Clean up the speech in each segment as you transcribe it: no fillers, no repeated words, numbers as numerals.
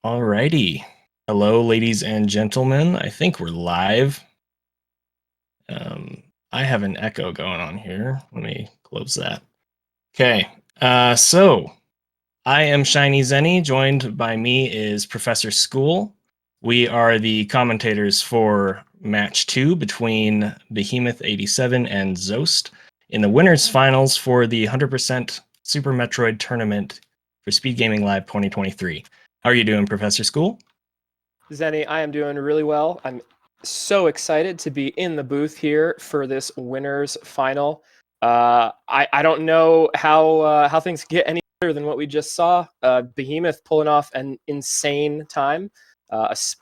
Alrighty. Hello, ladies and gentlemen. I think we're live. I have an echo going on here. Let me close that. Okay. So I am Shiny Zenny. Joined by me is Professor School. We are the commentators for match 2 between Behemoth87 and Zoast in the winners finals for the 100% Super Metroid tournament for Speedgaming Live 2023. How are you doing, Professor School? Zenny, I am doing really well. I'm so excited to be in the booth here for this winners final. I don't know how things get any better than what we just saw. Behemoth pulling off an insane time,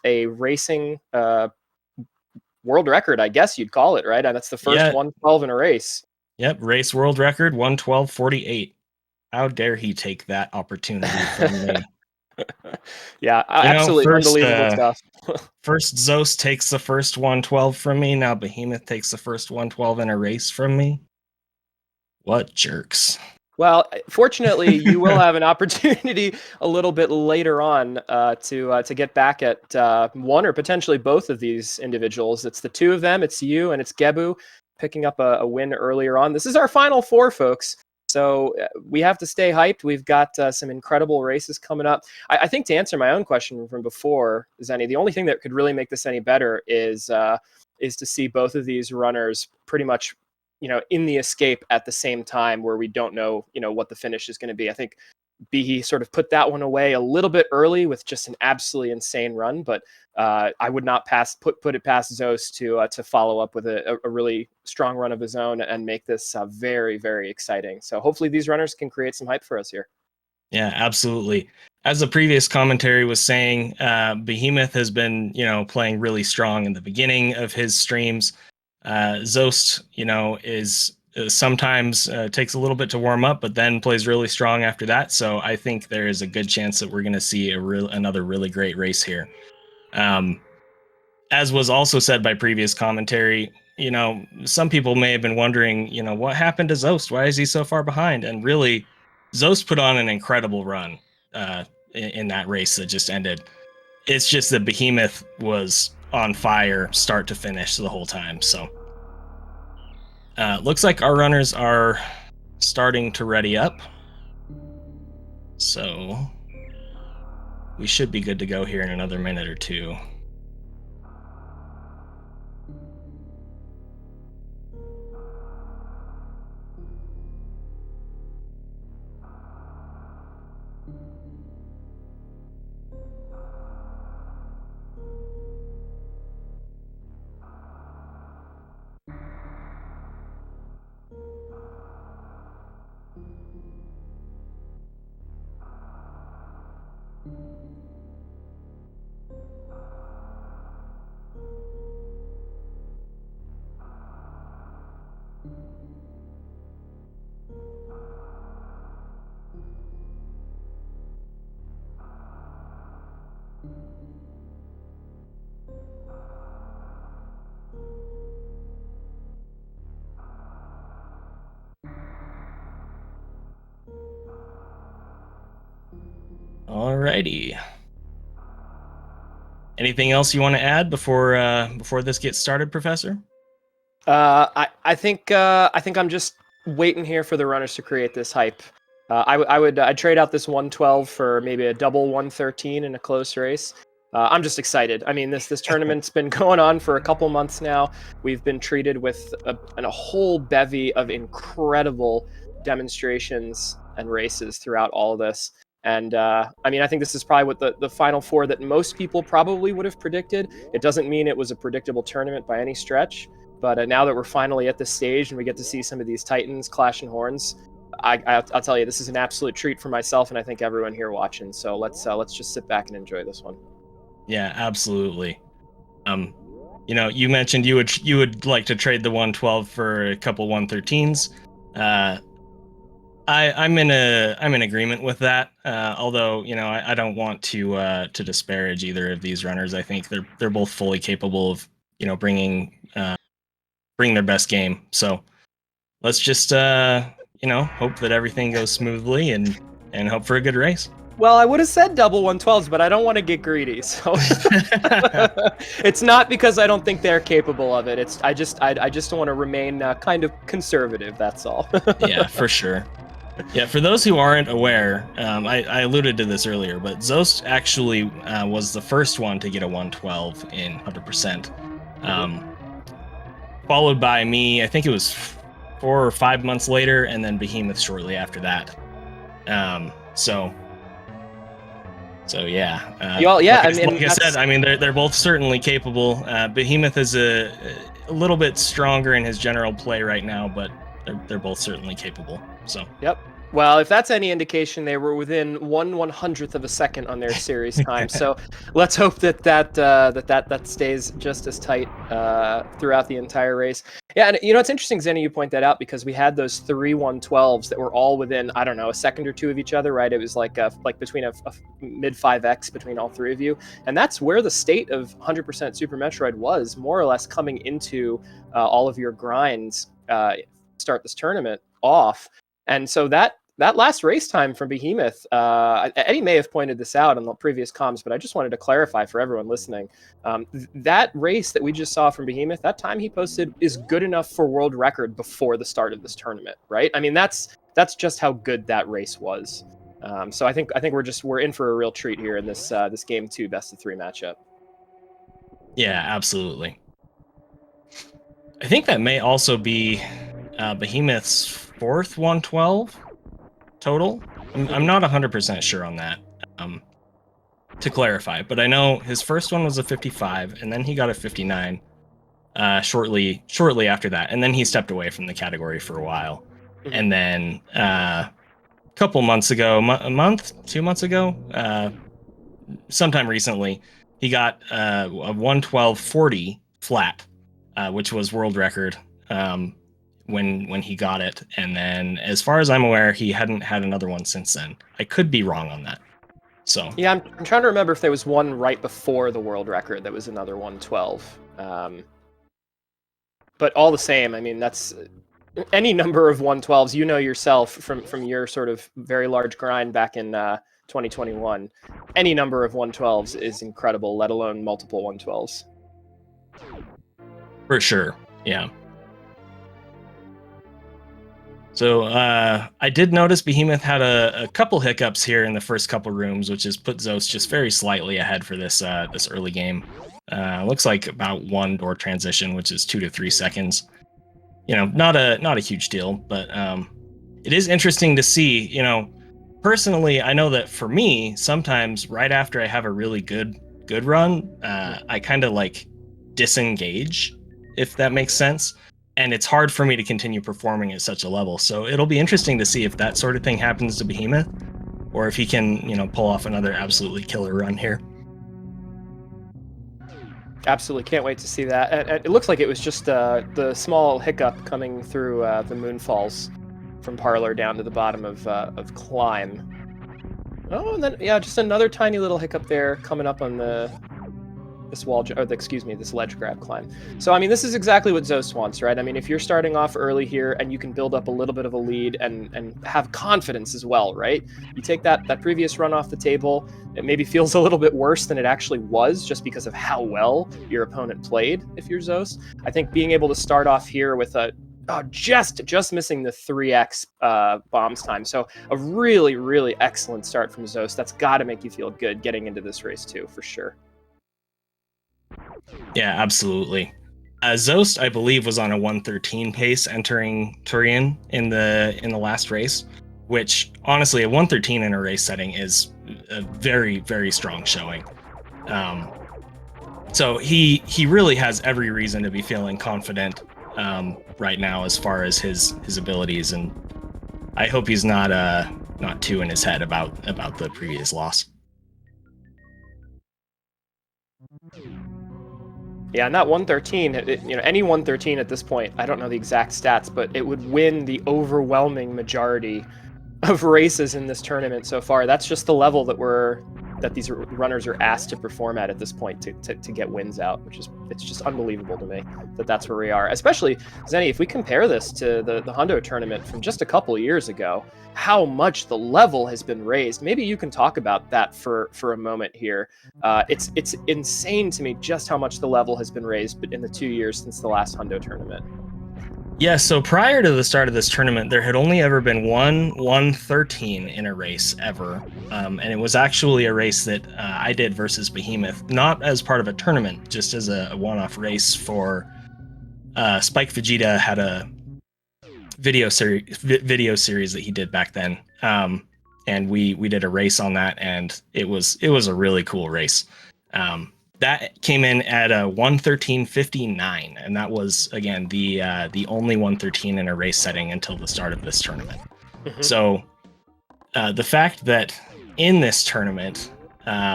a racing world record, I guess you'd call it, right? And that's the first 112 in a race. Yep, race world record 112.48. How dare he take that opportunity from me? Yeah, absolutely unbelievable stuff. First Zoast takes the first 112 from me. Now Behemoth takes the first 112 in a race from me. What jerks. Well, fortunately, you will have an opportunity a little bit later on to get back at one or potentially both of these individuals. It's the two of them. It's you and it's Gebu picking up a win earlier on. This is our final four, folks. So we have to stay hyped. We've got some incredible races coming up. I think to answer my own question from before, Zenny, the only thing that could really make this any better is to see both of these runners pretty much in the escape at the same time, where we don't know, what the finish is going to be. I think Behe sort of put that one away a little bit early with just an absolutely insane run, but I would not put it past Zoast to follow up with a really strong run of his own and make this very, very exciting. So hopefully these runners can create some hype for us here. Yeah, absolutely. As the previous commentary was saying, Behemoth has been, playing really strong in the beginning of his streams. Zoast, is sometimes takes a little bit to warm up, but then plays really strong after that. So I think there is a good chance that we're going to see another really great race here. As was also said by previous commentary, some people may have been wondering, what happened to Zoast? Why is he so far behind? And really, Zoast put on an incredible run in that race that just ended. It's just that Behemoth was on fire start to finish the whole time. So looks like our runners are starting to ready up. So we should be good to go here in another minute or two. Alrighty. Anything else you want to add before this gets started, Professor? I think I'm just waiting here for the runners to create this hype. I'd trade out this 112 for maybe a double 113 in a close race. I'm just excited. I mean, this tournament's been going on for a couple months now. We've been treated with a whole bevy of incredible demonstrations and races throughout all of this. And I think this is probably what the final four that most people probably would have predicted. It doesn't mean it was a predictable tournament by any stretch. But now that we're finally at this stage and we get to see some of these Titans clashing horns, I'll tell you, this is an absolute treat for myself and I think everyone here watching. So let's just sit back and enjoy this one. Yeah, absolutely. You mentioned you would like to trade the 112 for a couple 113s. I'm in agreement with that. Although I don't want to disparage either of these runners. I think they're both fully capable of bring their best game. So let's just hope that everything goes smoothly and hope for a good race. Well, I would have said double 112s, but I don't want to get greedy. So it's not because I don't think they're capable of it. I just want to remain kind of conservative. That's all. Yeah, for sure. Yeah, for those who aren't aware, I alluded to this earlier, but Zoast actually was the first one to get a 112 in 100%, followed by me. I think it was 4 or 5 months later, and then Behemoth shortly after that. So yeah. Like I said, I mean they're both certainly capable. Behemoth is a little bit stronger in his general play right now, but they're both certainly capable. So. Yep. Well, if that's any indication, they were within 1/100th of a second on their series time. So let's hope that stays just as tight throughout the entire race. Yeah, and it's interesting, Zenny, you point that out, because we had those 3 112s that were all within, I don't know, a second or two of each other, right? It was like between a mid 5x between all three of you, and that's where the state of 100% Super Metroid was, more or less, coming into all of your grinds. Start this tournament off, and so that last race time from Behemoth, Eddie may have pointed this out on the previous comms, but I just wanted to clarify for everyone listening. That race that we just saw from Behemoth, that time he posted is good enough for world record before the start of this tournament, right? I mean, that's just how good that race was. So I think we're in for a real treat here in this game 2 best of 3 matchup. Yeah, absolutely. I think that may also be Behemoth's 4th 112 total. I'm not 100% sure on that, to clarify, but I know his first one was a 55, and then he got a 59 shortly after that, and then he stepped away from the category for a while. And then a couple months ago, a month, 2 months ago, sometime recently, he got a 112.40 flat, which was world record when he got it. And then, as far as I'm aware, he hadn't had another one since then. I could be wrong on that. So yeah, I'm trying to remember if there was one right before the world record that was another 112. But all the same, I mean, that's any number of 112s. You know yourself from your sort of very large grind back in 2021. Any number of 112s is incredible, let alone multiple 112s. For sure, yeah. So I did notice Behemoth had a couple hiccups here in the first couple rooms, which has put Zoast just very slightly ahead for this early game. Looks like about 1 door transition, which is 2 to 3 seconds. Not a huge deal, but it is interesting to see. Personally, I know that for me, sometimes right after I have a really good run, I kind of like disengage, if that makes sense. And it's hard for me to continue performing at such a level. So it'll be interesting to see if that sort of thing happens to Behemoth, or if he can, pull off another absolutely killer run here. Absolutely, can't wait to see that. And it looks like it was just the small hiccup coming through the Moonfalls from Parlor down to the bottom of Climb. Oh, and then just another tiny little hiccup there coming up on this ledge grab climb. So I mean, this is exactly what Zoast wants, right? I mean, if you're starting off early here and you can build up a little bit of a lead and have confidence as well, right? You take that previous run off the table, it maybe feels a little bit worse than it actually was just because of how well your opponent played if you're Zoast. I think being able to start off here with just missing the 3x bombs time. So a really, really excellent start from Zoast. That's got to make you feel good getting into this race too, for sure. Yeah, absolutely. Zoast, I believe, was on a 113 pace entering Turin in the last race, which honestly, a 113 in a race setting is a very, very strong showing. So he really has every reason to be feeling confident right now as far as his abilities, and I hope he's not too in his head about the previous loss. Yeah, and that 113, any 113 at this point, I don't know the exact stats, but it would win the overwhelming majority of races in this tournament so far. That's just the level that these runners are asked to perform at this point to get wins out, which is, it's just unbelievable to me that that's where we are. Especially, Zenny, if we compare this to the Hundo tournament from just a couple of years ago, how much the level has been raised. Maybe you can talk about that for a moment here. It's insane to me just how much the level has been raised in the 2 years since the last Hundo tournament. Yeah, so prior to the start of this tournament, there had only ever been one 113 in a race ever. And it was actually a race that I did versus Behemoth, not as part of a tournament, just as a one-off race for Spike Vegeta had a video series that he did back then. And we did a race on that, and it was a really cool race. That came in at a 113.59, and that was, again, the only 113 in a race setting until the start of this tournament. Mm-hmm. So the fact that in this tournament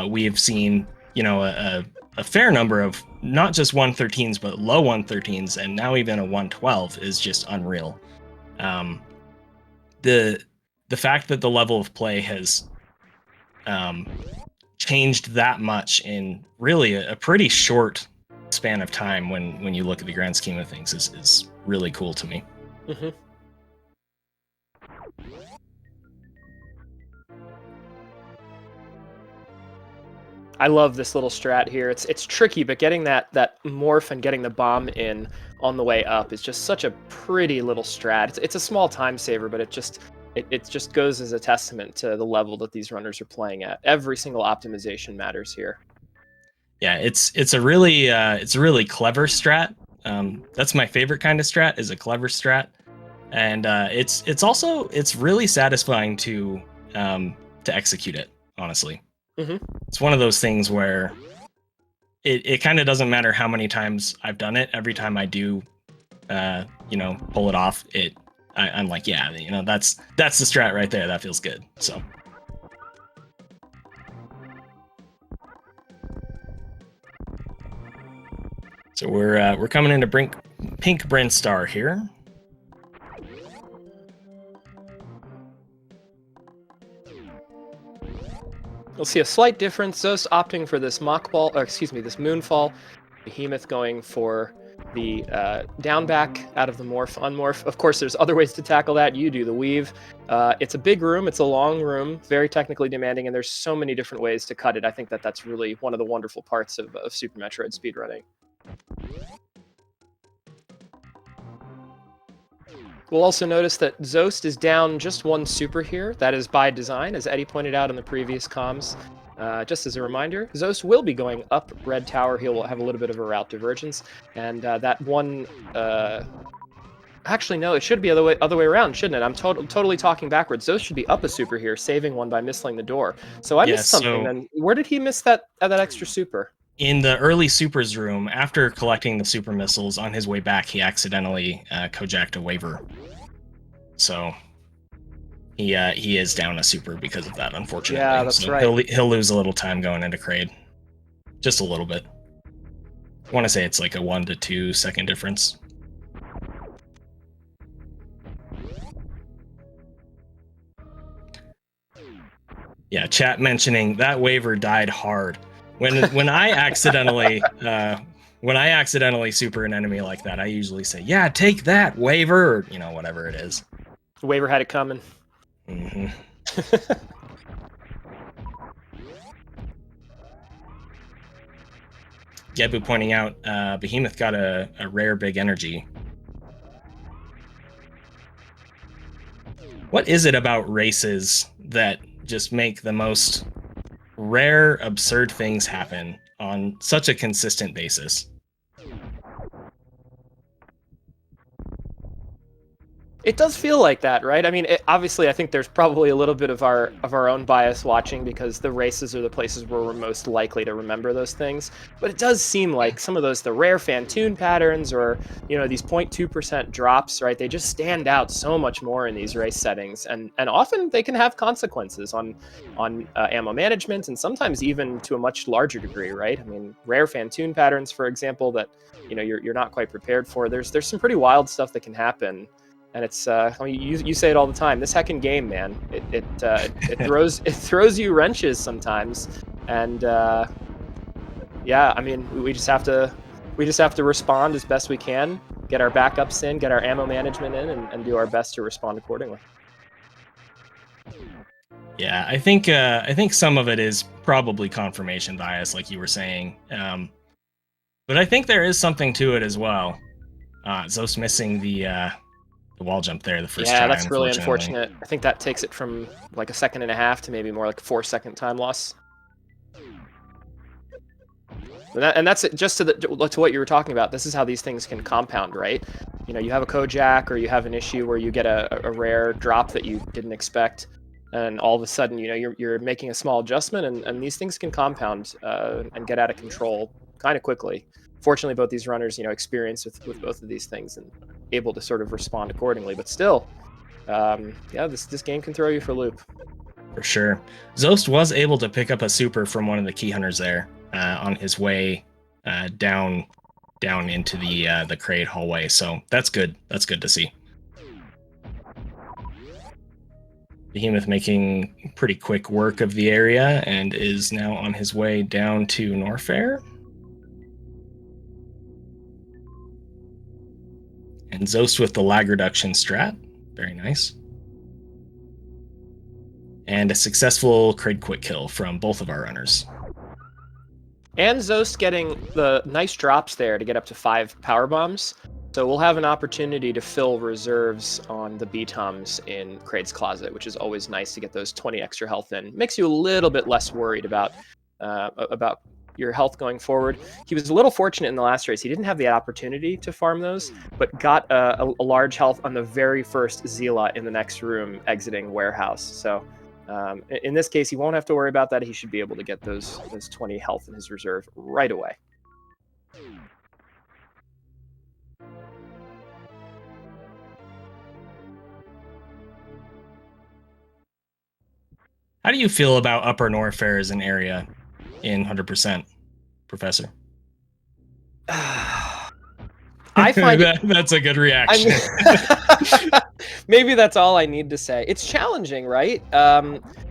we have seen, a fair number of not just 113s but low 113s, and now even a 112 is just unreal. The fact that the level of play has changed that much in really a pretty short span of time when you look at the grand scheme of things is really cool to me. Mm-hmm. I love this little strat here. It's tricky, but getting that morph and getting the bomb in on the way up is just such a pretty little strat. It's a small time saver, but it just goes as a testament to the level that these runners are playing at. Every single optimization matters here. Yeah, it's a really clever strat. That's my favorite kind of strat, is a clever strat, and it's really satisfying to execute it, honestly. Mm-hmm. It's one of those things where it kind of doesn't matter how many times I've done it. Every time I do, pull it off, I'm like, yeah, that's the strat right there. That feels good. So we're coming into Pink Brinstar here. You'll see a slight difference. Zoast opting for this this Moonfall. Behemoth going for the down back out of the morph, unmorph. Of course, there's other ways to tackle that. You do the weave. It's a big room. It's a long room, very technically demanding, and there's so many different ways to cut it. I think that's really one of the wonderful parts of Super Metroid speedrunning. We'll also notice that Zoast is down just one super here. That is by design, as Eddie pointed out in the previous comms. Just as a reminder, Zoast will be going up Red Tower. He'll have a little bit of a route divergence. And that one... Actually, no, it should be other way around, shouldn't it? I'm totally talking backwards. Zoast should be up a super here, saving one by missing the door. So I missed something then. Where did he miss that extra super? In the early supers room, after collecting the super missiles, on his way back, he accidentally cojacked a waiver. So he is down a super because of that, unfortunately. Yeah, that's so right. He'll lose a little time going into Kraid. Just a little bit. I want to say it's like a 1 to 2 second difference. Yeah, chat mentioning that waiver died hard. When I accidentally super an enemy like that, I usually say, "Yeah, take that, waiver," or whatever it is. The waiver had it coming. Mm-hmm. Gebu pointing out Behemoth got a rare big energy. What is it about races that just make the most rare, absurd things happen on such a consistent basis? It does feel like that, right? I mean, obviously, I think there's probably a little bit of our own bias watching, because the races are the places where we're most likely to remember those things. But it does seem like some of the rare Fantoon patterns, or these 0.2% drops, right? They just stand out so much more in these race settings, and often they can have consequences on ammo management, and sometimes even to a much larger degree, right? I mean, rare Fantoon patterns, for example, that you're not quite prepared for. There's some pretty wild stuff that can happen And it's I mean, you say it all the time. This heckin' game, man, it throws you wrenches sometimes, and yeah, I mean, we just have to respond as best we can, get our backups in, get our ammo management in, and do our best to respond accordingly. Yeah, I think some of it is probably confirmation bias, like you were saying. But I think there is something to it as well. Zoast missing the wall jump there the first Yeah, try, that's really unfortunately. unfortunate. I think that takes it from like a 1.5 to maybe more like a 4-second time loss. And that's it, just to what you were talking about. This is how these things can compound, right? You know, you have a Kojak or you have an issue where you get a rare drop that you didn't expect, and all of a sudden, you know, you're making a small adjustment, and these things can compound and get out of control kind of quickly. Fortunately, both these runners, you know, experienced with both of these things and able to sort of respond accordingly. But still, yeah, this game can throw you for a loop. For sure. Zoast was able to pick up a super from one of the key hunters there on his way down into the crate hallway. So that's good. That's good to see. Behemoth making pretty quick work of the area and is now on his way down to Norfair. And Zoast with the lag reduction strat. Very nice. And a successful crate quick kill from both of our runners. And Zoast getting the nice drops there to get up to 5 power bombs. So we'll have an opportunity to fill reserves on the B-toms in Kraid's Closet, which is always nice to get those 20 extra health in. Makes you a little bit less worried about your health going forward. He was a little fortunate in the last race. He didn't have the opportunity to farm those, but got a large health on the very first Zealot in the next room exiting warehouse. So in this case, he won't have to worry about that. He should be able to get those 20 health in his reserve right away. How do you feel about Upper Norfair as an area in 100%, Professor? I find that's a good reaction. Maybe that's all I need to say. It's challenging, right?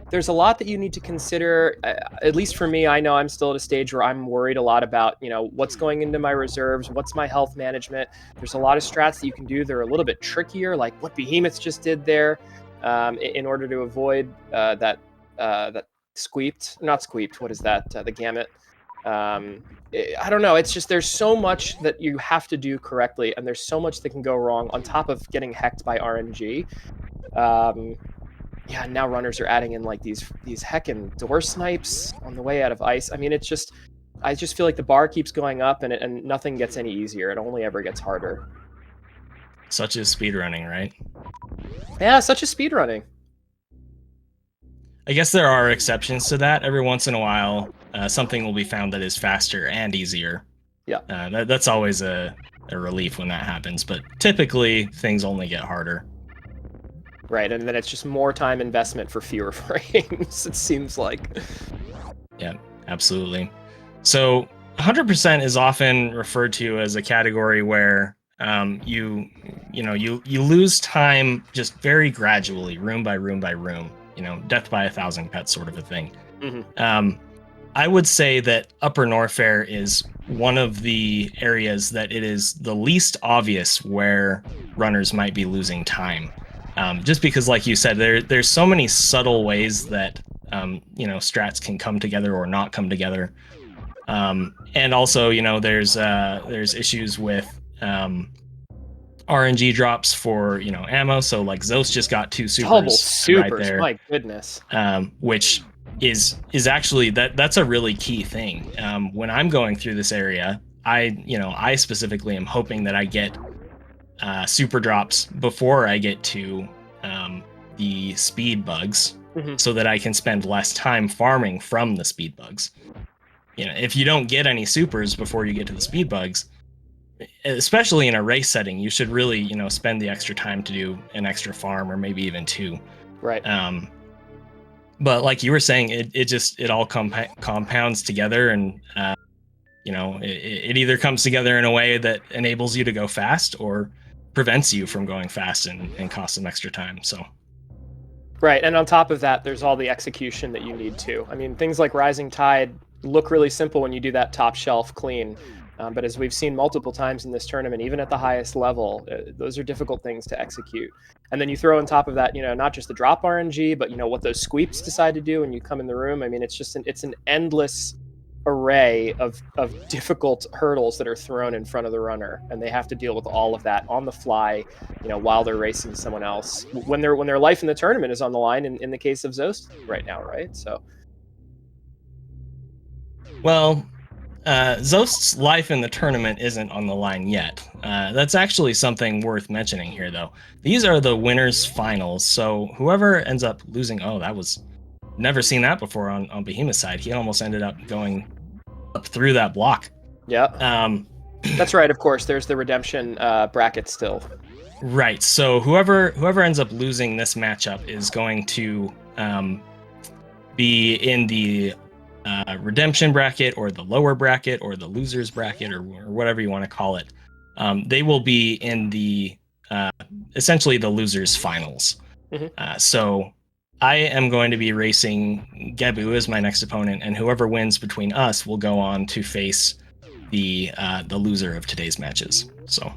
There's a lot that you need to consider. At least for me, I know I'm still at a stage where I'm worried a lot about, you know, what's going into my reserves, what's my health management. There's a lot of strats that you can do. They're a little bit trickier, like what Behemoth just did there, in order to avoid that squeeped, not squeeped. What is that? The gamut. I don't know. It's just there's so much that you have to do correctly, and there's so much that can go wrong on top of getting hecked by RNG. Yeah, now runners are adding in like these heckin' door snipes on the way out of ice. I mean, I just feel like the bar keeps going up, and nothing gets any easier. It only ever gets harder. Such as speedrunning, right? Yeah, such as speedrunning. I guess there are exceptions to that. Every once in a while, something will be found that is faster and easier. Yeah. That's always a relief when that happens, but typically things only get harder. Right, and then it's just more time investment for fewer frames, it seems like. Yeah, absolutely. So 100% is often referred to as a category where you lose time just very gradually, room by room by room. You know, death by 1,000 cuts sort of a thing. Mm-hmm. I would say that Upper Norfair is one of the areas that it is the least obvious where runners might be losing time. Just because, like you said, there's so many subtle ways that strats can come together or not come together, and also there's issues with RNG drops for ammo. So like Zoast just got 2 supers, double supers, right there, my goodness. Which is actually that's a really key thing. When I'm going through this area, I specifically am hoping that I get super drops before I get to the speed bugs, so that I can spend less time farming from the speed bugs. If you don't get any supers before you get to the speed bugs, especially in a race setting, you should really spend the extra time to do an extra farm or maybe even 2. Right. But like you were saying, it all compounds together, and it either comes together in a way that enables you to go fast, or prevents you from going fast and costs some extra time. So. Right, and on top of that, there's all the execution that you need too. I mean, things like Rising Tide look really simple when you do that top shelf clean, but as we've seen multiple times in this tournament, even at the highest level, those are difficult things to execute. And then you throw on top of that, not just the drop RNG, but what those sweeps decide to do when you come in the room. I mean, it's just it's an endless array of difficult hurdles that are thrown in front of the runner, and they have to deal with all of that on the fly, while they're racing someone else when their life in the tournament is on the line, in the case of Zoast right now, right? So well, Zoast's life in the tournament isn't on the line yet. That's actually something worth mentioning here, though. These are the winners finals, so whoever ends up losing, that was never seen that before on Behemoth's side. He almost ended up going up through that block. Yeah. That's right. Of course, there's the redemption bracket still. Right. So whoever ends up losing this matchup is going to be in the redemption bracket, or the lower bracket, or the losers bracket, or whatever you want to call it. They will be in the essentially the losers finals. Mm-hmm. So I am going to be racing Gebu as my next opponent, and whoever wins between us will go on to face the loser of today's matches. So.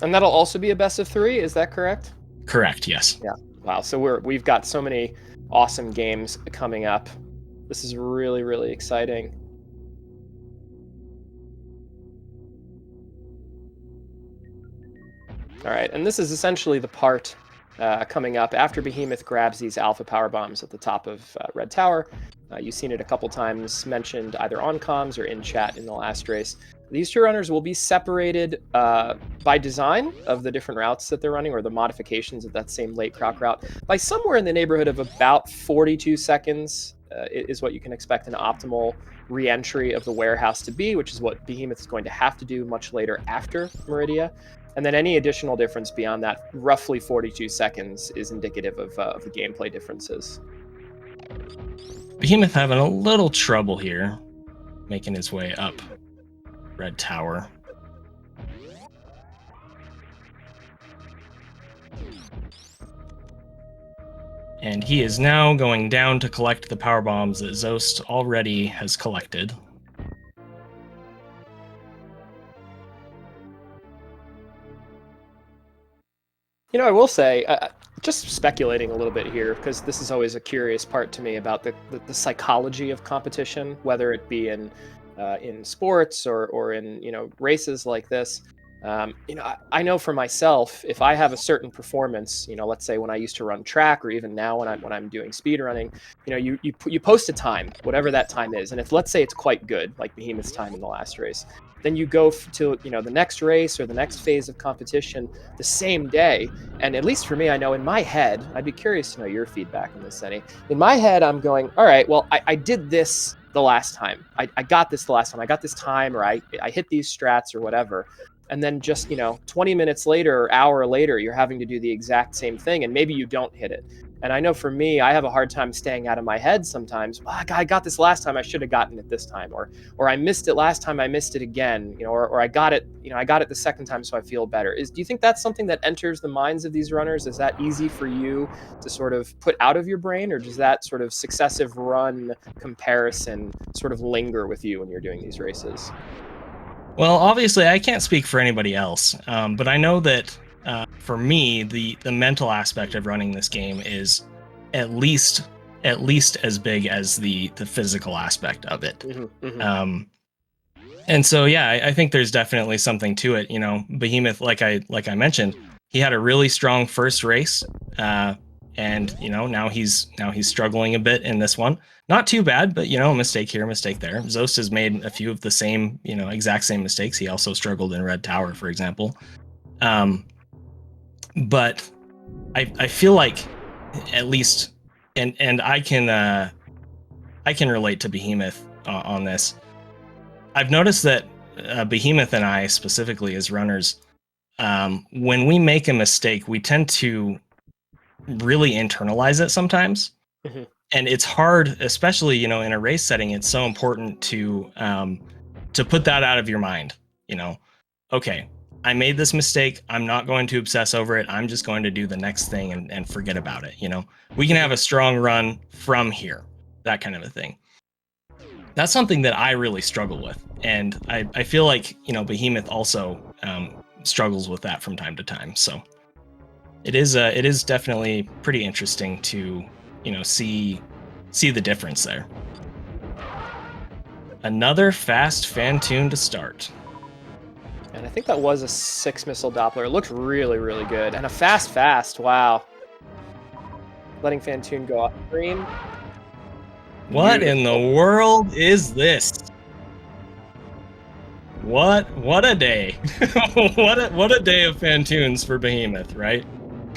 And that'll also be a best of 3, is that correct? Correct, yes. Yeah. Wow. So we've got so many awesome games coming up. This is really, really exciting. All right, and this is essentially the part coming up after Behemoth grabs these alpha power bombs at the top of Red Tower. You've seen it a couple times mentioned either on comms or in chat in the last race. These two runners will be separated by design of the different routes that they're running, or the modifications of that same late croc route, by somewhere in the neighborhood of about 42 seconds is what you can expect an optimal re-entry of the warehouse to be, which is what Behemoth is going to have to do much later after Meridia. And then any additional difference beyond that, roughly 42 seconds, is indicative of the gameplay differences. Behemoth having a little trouble here, making his way up Red Tower. And he is now going down to collect the power bombs that Zoast already has collected. I will say, just speculating a little bit here, because this is always a curious part to me about the psychology of competition, whether it be in sports or in races like this. I know for myself, if I have a certain performance, let's say when I used to run track, or even now when I'm doing speed running, you post a time, whatever that time is, and if, let's say, it's quite good, like Behemoth's time in the last race, then you go to the next race or the next phase of competition the same day. And at least for me, I know in my head, I'd be curious to know your feedback on this, Senny. In my head, I'm going, all right, well, I did this the last time. I got this the last time. I got this time, or I hit these strats or whatever. And then just 20 minutes later or hour later, you're having to do the exact same thing, and maybe you don't hit it. And I know for me, I have a hard time staying out of my head sometimes. Well, I got this last time, I should have gotten it this time, or I missed it last time, I missed it again, or I got it, I got it the second time, so I feel better. Do you think that's something that enters the minds of these runners? Is that easy for you to sort of put out of your brain, or does that sort of successive run comparison sort of linger with you when you're doing these races? Well, obviously, I can't speak for anybody else, but I know that for me, the mental aspect of running this game is at least as big as the physical aspect of it. Mm-hmm, mm-hmm. And so, yeah, I think there's definitely something to it. Behemoth, like I mentioned, he had a really strong first race, and now he's struggling a bit in this one. Not too bad, but mistake here, mistake there. Zoast has made a few of the same, exact same mistakes. He also struggled in Red Tower, for example. But I feel like, at least, and I can relate to Behemoth on this. I've noticed that Behemoth and I, specifically as runners, when we make a mistake, we tend to really internalize it sometimes. Mm-hmm. And it's hard, especially, in a race setting, it's so important to put that out of your mind. Okay, I made this mistake. I'm not going to obsess over it. I'm just going to do the next thing and forget about it. You know, we can have a strong run from here, that kind of a thing. That's something that I really struggle with. And I feel like, you know, Behemoth also struggles with that from time to time. So it is definitely pretty interesting to, you know, see the difference there. Another fast Fantoon to start. And I think that was a 6 missile Doppler. It looks really, really good. And a fast. Wow. Letting Fantoon go off screen. What in the world is this? What a day. what a day of Fantoons for Behemoth, right?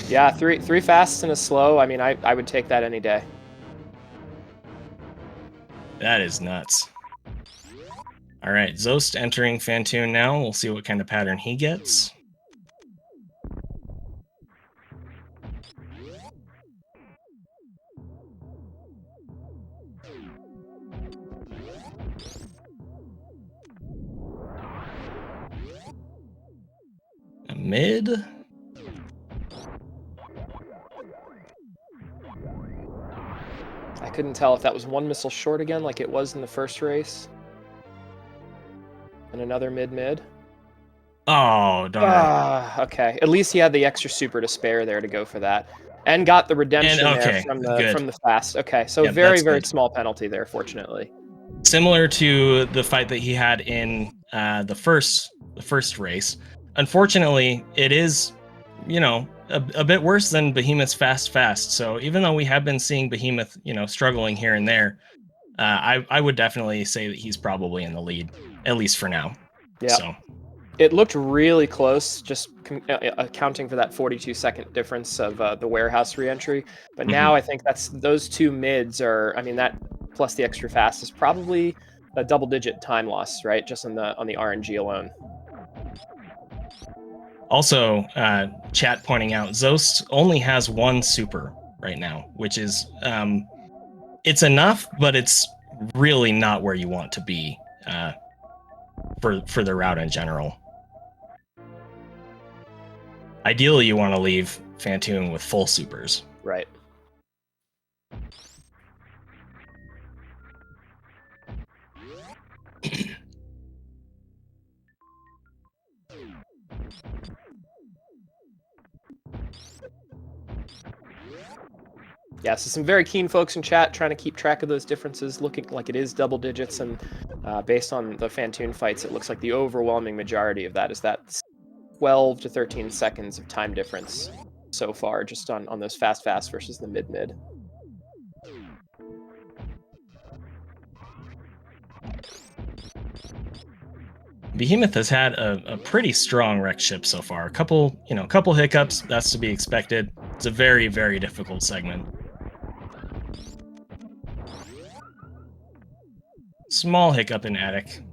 Yeah, three fasts and a slow. I mean, I would take that any day. That is nuts. All right, Zoast entering Fantoon now. We'll see what kind of pattern he gets. A mid. I couldn't tell if that was 1 missile short again, like it was in the first race. And another mid. Oh, darn. Okay. At least he had the extra super to spare there to go for that. And got the redemption there from the fast. Okay, so yep, very small penalty there, fortunately. Similar to the fight that he had in the first race. Unfortunately, it is, you know, a bit worse than Behemoth's fast. So even though we have been seeing Behemoth, you know, struggling here and there, I would definitely say that he's probably in the lead, at least for now. Yeah. So it looked really close, just accounting for that 42-second difference of the warehouse reentry. But now I think those two mids are, I mean, that plus the extra fast is probably a double-digit time loss, right? Just on the RNG alone. Also, chat pointing out, Zoast only has 1 super right now, which is, it's enough, but it's really not where you want to be for the route in general. Ideally, you want to leave Fantoon with full supers. Right. Yeah, so some very keen folks in chat trying to keep track of those differences, looking like it is double digits, and based on the Fantoon fights, it looks like the overwhelming majority of that is that 12 to 13 seconds of time difference so far, just on those fast versus the mid. Behemoth has had a pretty strong wreck ship so far. A couple hiccups, that's to be expected. It's a very, very difficult segment. Small hiccup in Attic.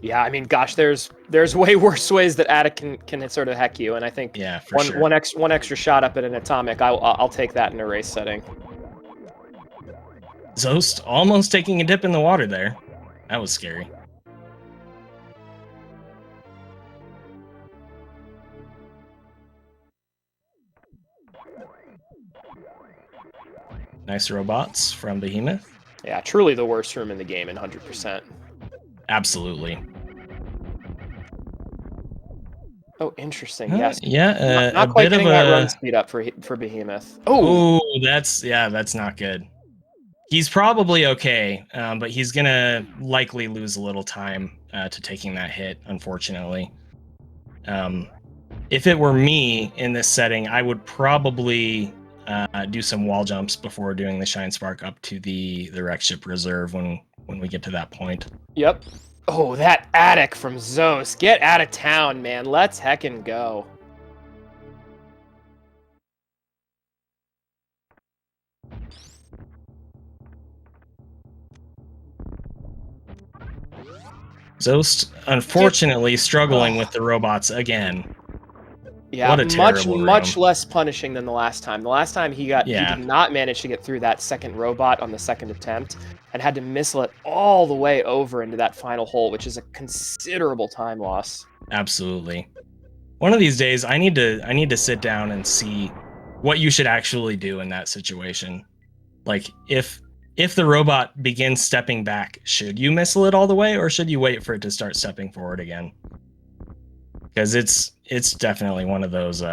Yeah, I mean, gosh, there's way worse ways that Attic can sort of heck you, and I think one extra shot up at an atomic, I'll take that in a race setting. Zoast almost taking a dip in the water there. That was scary. Nice robots from Behemoth. Yeah, truly the worst room in the game in 100%. Absolutely. Oh, interesting. Yes. Yeah. Not quite getting that run speed up for Behemoth. Oh, that's not good. He's probably okay, but he's gonna likely lose a little time to taking that hit, unfortunately. If it were me in this setting, I would probably do some wall jumps before doing the Shine Spark up to the wreck ship reserve when we get to that point. Yep. Oh, that Attic from Zoast. Get out of town, man. Let's heckin' go. Zoast, unfortunately, struggling with the robots again. Yeah, what a terrible much less punishing than the last time. The last time he did not manage to get through that second robot on the second attempt and had to missile it all the way over into that final hole, which is a considerable time loss. Absolutely. one of these days I need to sit down and see what you should actually do in that situation. Like if the robot begins stepping back, should you missile it all the way, or should you wait for it to start stepping forward again? Because it's definitely one of those.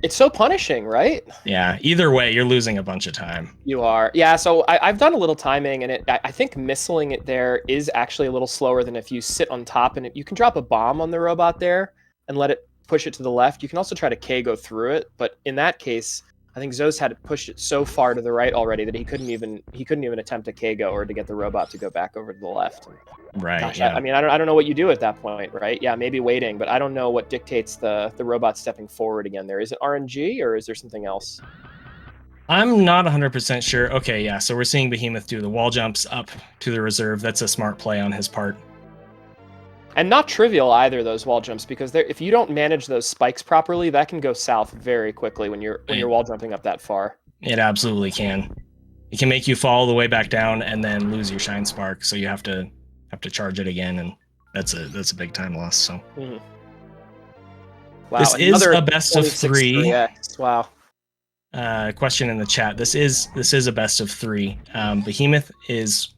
It's so punishing, right? Yeah. Either way, you're losing a bunch of time. You are. Yeah, so I've done a little timing, and I think missiling it there is actually a little slower than if you sit on top, and you can drop a bomb on the robot there and let it push it to the left. You can also try to K go through it, but in that case, I think Zoast had pushed it so far to the right already that he couldn't even attempt a K go or to get the robot to go back over to the left. Right. Gosh, yeah. I mean, I don't know what you do at that point, right? Yeah, maybe waiting, but I don't know what dictates the robot stepping forward again there. Is it RNG or is there something else? I'm not 100% sure. Okay, yeah, so we're seeing Behemoth do the wall jumps up to the reserve. That's a smart play on his part. And not trivial either, those wall jumps, because if you don't manage those spikes properly, that can go south very quickly when you're wall jumping up that far. It absolutely can. It can make you fall all the way back down and then lose your shine spark, so you have to charge it again, and that's a big time loss. So wow, this is a best of 3. 3x. Wow. Question in the chat. This is a best of 3. Behemoth is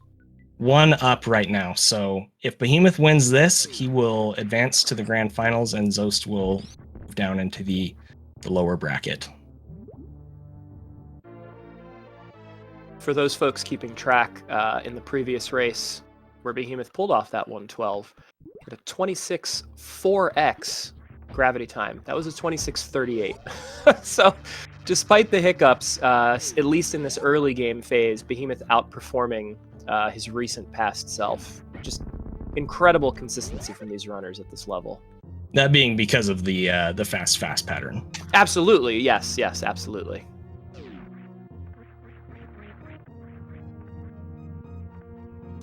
1 up right now. So if Behemoth wins this, he will advance to the grand finals, and Zoast will move down into the lower bracket. For those folks keeping track, in the previous race where Behemoth pulled off that 112, at a 26.4x gravity time. That was a 26.38. So despite the hiccups, at least in this early game phase, Behemoth outperforming his recent past self. Just incredible consistency from these runners at this level. That being because of the fast pattern. Absolutely, yes, absolutely.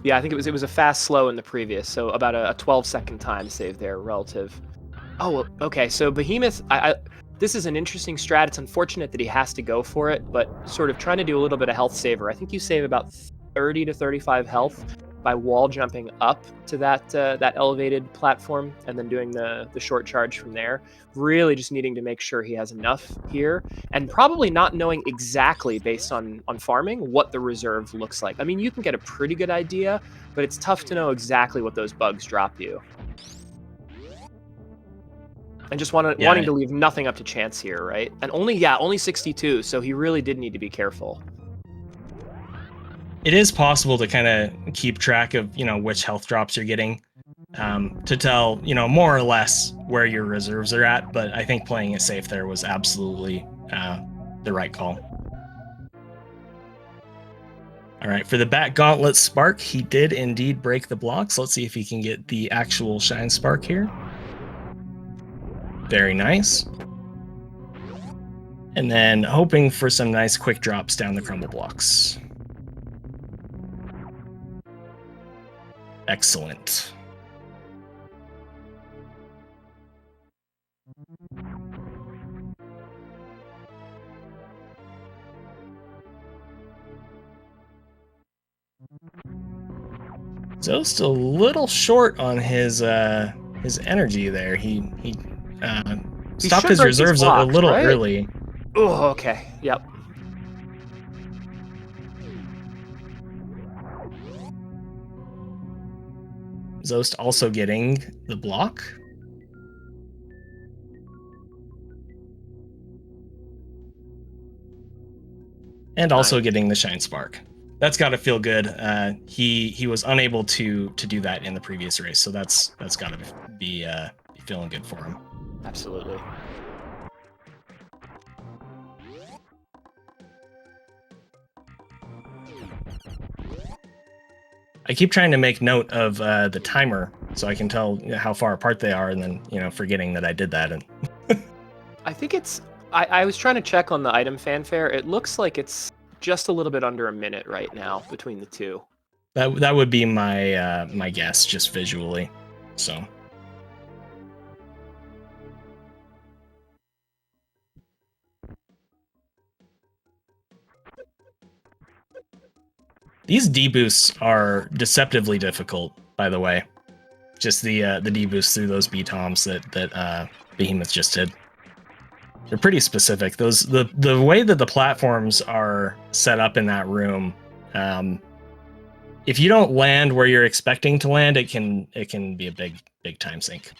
Yeah, I think it was a fast slow in the previous, so about a 12-second time save there relative. Oh, okay. So Behemoth, this is an interesting strat. It's unfortunate that he has to go for it, but sort of trying to do a little bit of health saver. I think you save about 30 to 35 health by wall jumping up to that elevated platform and then doing the short charge from there. Really just needing to make sure he has enough here, and probably not knowing exactly based on farming what the reserve looks like. I mean, you can get a pretty good idea, but it's tough to know exactly what those bugs drop you. And just wanting to leave nothing up to chance here, right? And only 62, so he really did need to be careful. It is possible to kind of keep track of, which health drops you're getting, to tell, more or less where your reserves are at. But I think playing it safe there was absolutely the right call. All right, for the Bat Gauntlet Spark, he did indeed break the blocks. Let's see if he can get the actual Shine Spark here. Very nice. And then hoping for some nice quick drops down the crumble blocks. Excellent. Zoast a little short on his energy there. He stopped his reserves a little early. Oh, okay. Yep. Zoast also getting the block. And also getting the Shine Spark. That's got to feel good. He was unable to do that in the previous race, so that's got to be feeling good for him. Absolutely. I keep trying to make note of the timer so I can tell how far apart they are, and then forgetting that I did that. And I think it's. I was trying to check on the item fanfare. It looks like it's just a little bit under a minute right now between the two. That would be my my guess, just visually. So. These deboosts are deceptively difficult, by the way. just the deboost through those B-toms that Behemoth just did. They're pretty specific. The way that the platforms are set up in that room, if you don't land where you're expecting to land, it can be a big time sink.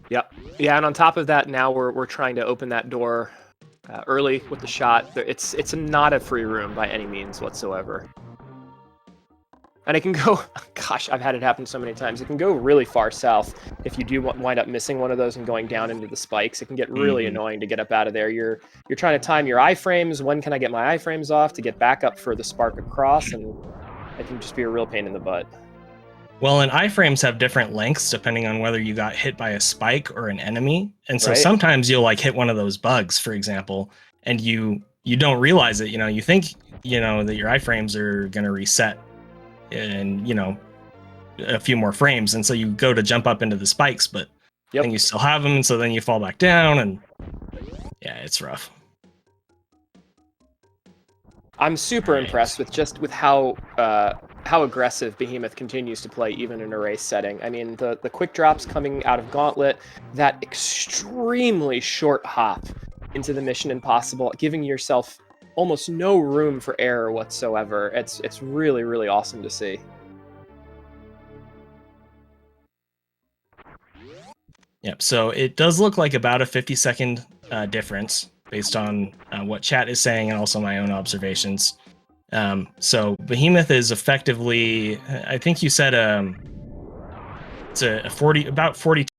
Yep. Yeah, and on top of that, now we're trying to open that door early with the shot. It's not a free room by any means whatsoever. And it can go, gosh, I've had it happen so many times. It can go really far south if you do wind up missing one of those and going down into the spikes. It can get really annoying to get up out of there. You're trying to time your iframes. When can I get my iframes off to get back up for the spark across? And it can just be a real pain in the butt. Well, and iframes have different lengths depending on whether you got hit by a spike or an enemy. And so sometimes you'll like hit one of those bugs, for example, and you don't realize it. You think, that your iframes are going to reset in, a few more frames. And so you go to jump up into the spikes, but then you still have them. And so then you fall back down and yeah, it's rough. I'm super impressed with how aggressive Behemoth continues to play even in a race setting. I mean, the quick drops coming out of Gauntlet, that extremely short hop into the Mission Impossible, giving yourself almost no room for error whatsoever. It's really, really awesome to see. Yep, so it does look like about a 50-second difference based on what chat is saying and also my own observations. So Behemoth is effectively, I think you said it's about 42